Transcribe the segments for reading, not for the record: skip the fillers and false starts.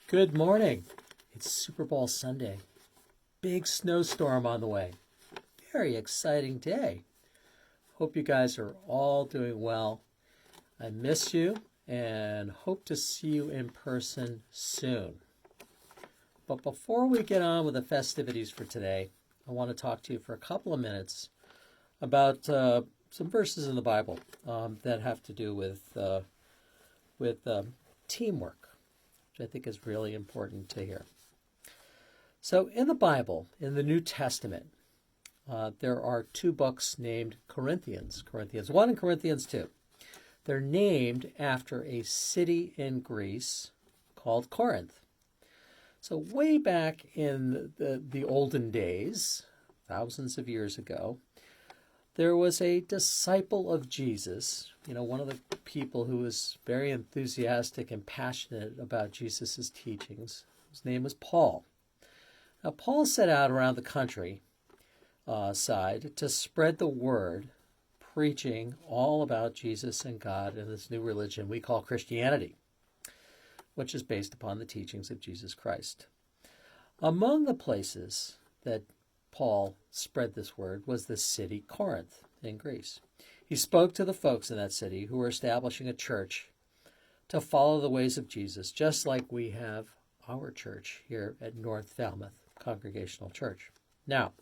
Good morning. It's Super Bowl Sunday. Big snowstorm on the way. Very exciting day. Hope you guys are all doing well. I miss you and hope to see you in person soon. But before we get on with the festivities for today, I want to talk to you for a couple of minutes about some verses in the Bible that have to do with teamwork, which I think is really important to hear. So in the Bible, in the New Testament, there are two books named Corinthians 1 and Corinthians 2. They're named after a city in Greece called Corinth. So way back in the olden days, thousands of years ago, there was a disciple of Jesus, one of the people who was very enthusiastic and passionate about Jesus' teachings. His name was Paul. Now, Paul set out around the country side to spread the word, preaching all about Jesus and God and this new religion we call Christianity, which is based upon the teachings of Jesus Christ. Among the places that Paul spread this word was the city Corinth in Greece. He spoke to the folks in that city who were establishing a church to follow the ways of Jesus, just like we have our church here at North Falmouth Congregational Church. Now,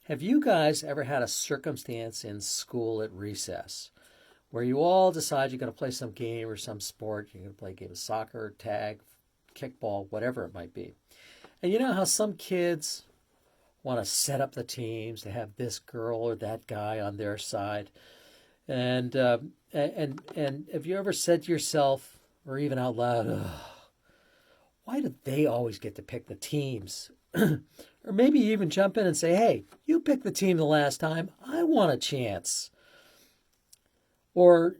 have you guys ever had a circumstance in school at recess where you all decide you're going to play some game or some sport? You're going to play a game of soccer, tag, kickball, whatever it might be. And you know how some kids want to set up the teams to have this girl or that guy on their side. And have you ever said to yourself, or even out loud, why do they always get to pick the teams? Or maybe you even jump in and say, hey, you picked the team the last time. I want a chance. Or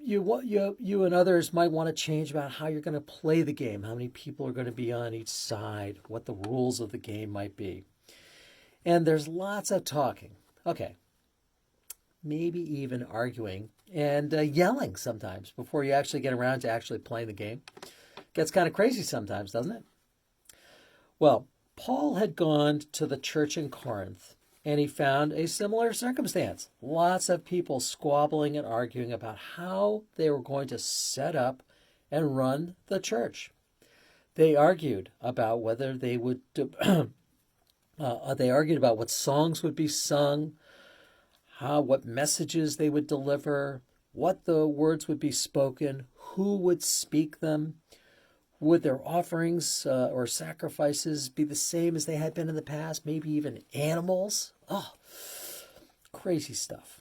you and others might want to change about how you're going to play the game, how many people are going to be on each side, what the rules of the game might be. And there's lots of talking. Okay. Maybe even arguing and yelling sometimes before you actually get around to actually playing the game. Gets kind of crazy sometimes, doesn't it? Well, Paul had gone to the church in Corinth, and he found a similar circumstance. Lots of people squabbling and arguing about how they were going to set up and run the church. They argued about whether they would... they argued about what songs would be sung, what messages they would deliver, what the words would be spoken, who would speak them. Would their offerings or sacrifices be the same as they had been in the past? Maybe even animals? Oh, crazy stuff.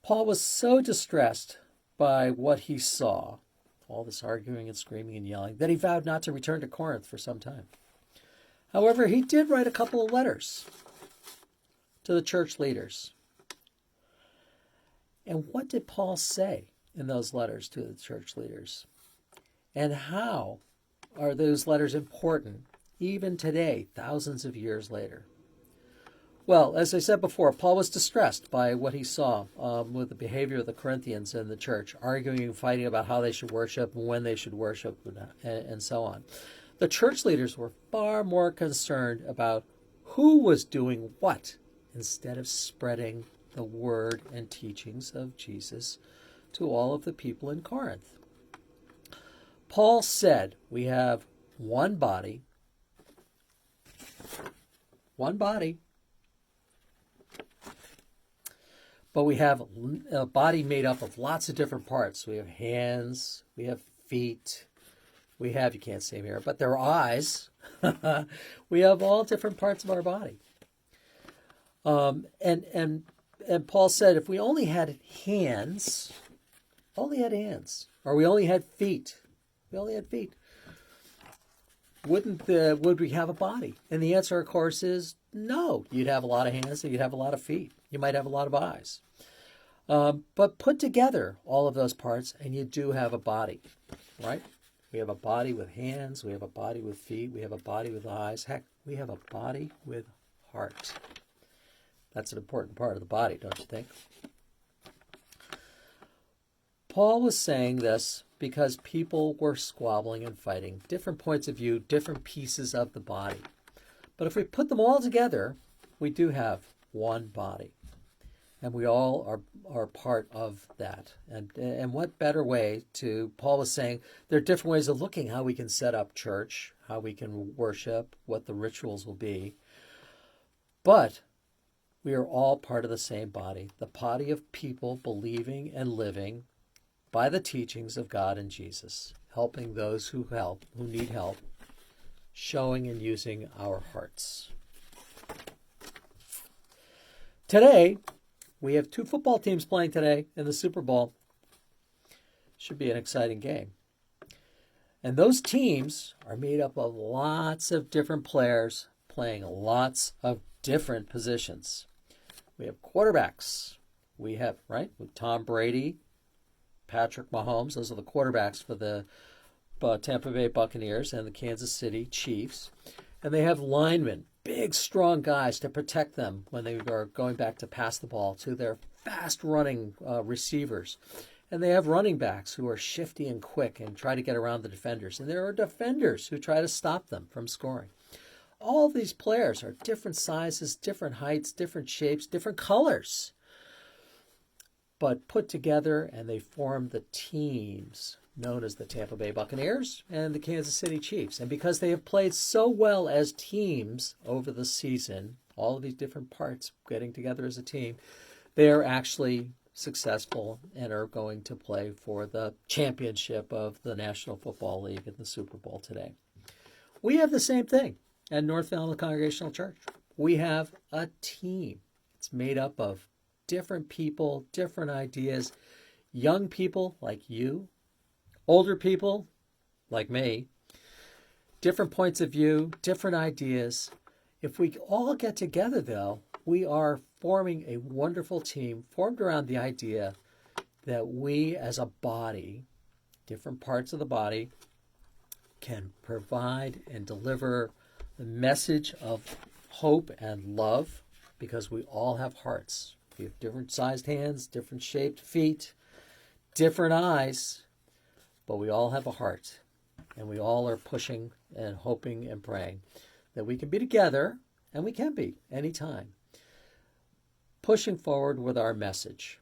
Paul was so distressed by what he saw, all this arguing and screaming and yelling, that he vowed not to return to Corinth for some time. However, he did write a couple of letters to the church leaders. And what did Paul say in those letters to the church leaders? And how are those letters important even today, thousands of years later? Well, as I said before, Paul was distressed by what he saw with the behavior of the Corinthians in the church, arguing and fighting about how they should worship and when they should worship and so on. The church leaders were far more concerned about who was doing what instead of spreading the word and teachings of Jesus to all of the people in Corinth. Paul said we have one body, but we have a body made up of lots of different parts. We have hands, we have feet, we have, you can't see them here, but there are eyes. We have all different parts of our body. And Paul said if we only had hands, or we only had feet, would we have a body? And the answer, of course, is no. You'd have a lot of hands and you'd have a lot of feet. You might have a lot of eyes. But put together all of those parts and you do have a body, right? We have a body with hands. We have a body with feet. We have a body with eyes. Heck, we have a body with heart. That's an important part of the body, don't you think? Paul was saying this because people were squabbling and fighting, different points of view, different pieces of the body. But if we put them all together, we do have one body. And we all are part of that. And what better way to, Paul was saying, there are different ways of looking how we can set up church, how we can worship, what the rituals will be. But we are all part of the same body, the body of people believing and living by the teachings of God and Jesus, helping those who need help, showing and using our hearts. Today, we have 2 football teams playing today in the Super Bowl. Should be an exciting game. And those teams are made up of lots of different players playing lots of different positions. We have quarterbacks. We have, with Tom Brady, Patrick Mahomes. Those are the quarterbacks for the Tampa Bay Buccaneers and the Kansas City Chiefs. And they have linemen, big, strong guys to protect them when they are going back to pass the ball to their fast-running receivers. And they have running backs who are shifty and quick and try to get around the defenders. And there are defenders who try to stop them from scoring. All of these players are different sizes, different heights, different shapes, different colors, but put together, and they form the teams known as the Tampa Bay Buccaneers and the Kansas City Chiefs. And because they have played so well as teams over the season, all of these different parts getting together as a team, they are actually successful and are going to play for the championship of the National Football League in the Super Bowl today. We have the same thing at North Falmouth Congregational Church. We have a team. It's made up of different people, different ideas, young people like you, older people like me, different points of view, different ideas. If we all get together, though, we are forming a wonderful team formed around the idea that we as a body, different parts of the body, can provide and deliver the message of hope and love, because we all have hearts. We have different sized hands, different shaped feet, different eyes, but we all have a heart. And we all are pushing and hoping and praying that we can be together, and we can be anytime, pushing forward with our message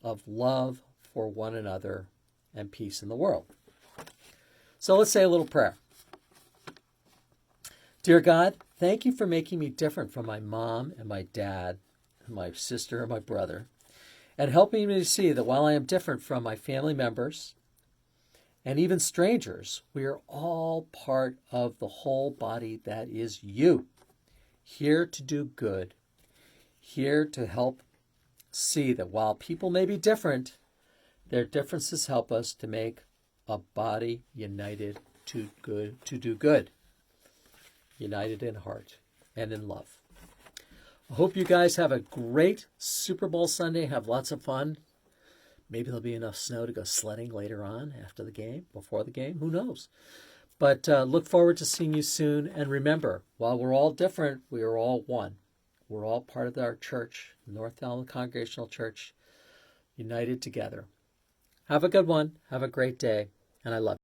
of love for one another and peace in the world. So let's say a little prayer. Dear God, thank you for making me different from my mom and my dad, and my sister and my brother, and helping me to see that while I am different from my family members and even strangers, we are all part of the whole body that is you, here to do good, here to help see that while people may be different, their differences help us to make a body united to do good, united in heart and in love. I hope you guys have a great Super Bowl Sunday. Have lots of fun. Maybe there'll be enough snow to go sledding later on after the game, before the game. Who knows? But look forward to seeing you soon. And remember, while we're all different, we are all one. We're all part of our church, North Falmouth Congregational Church, united together. Have a good one. Have a great day. And I love you.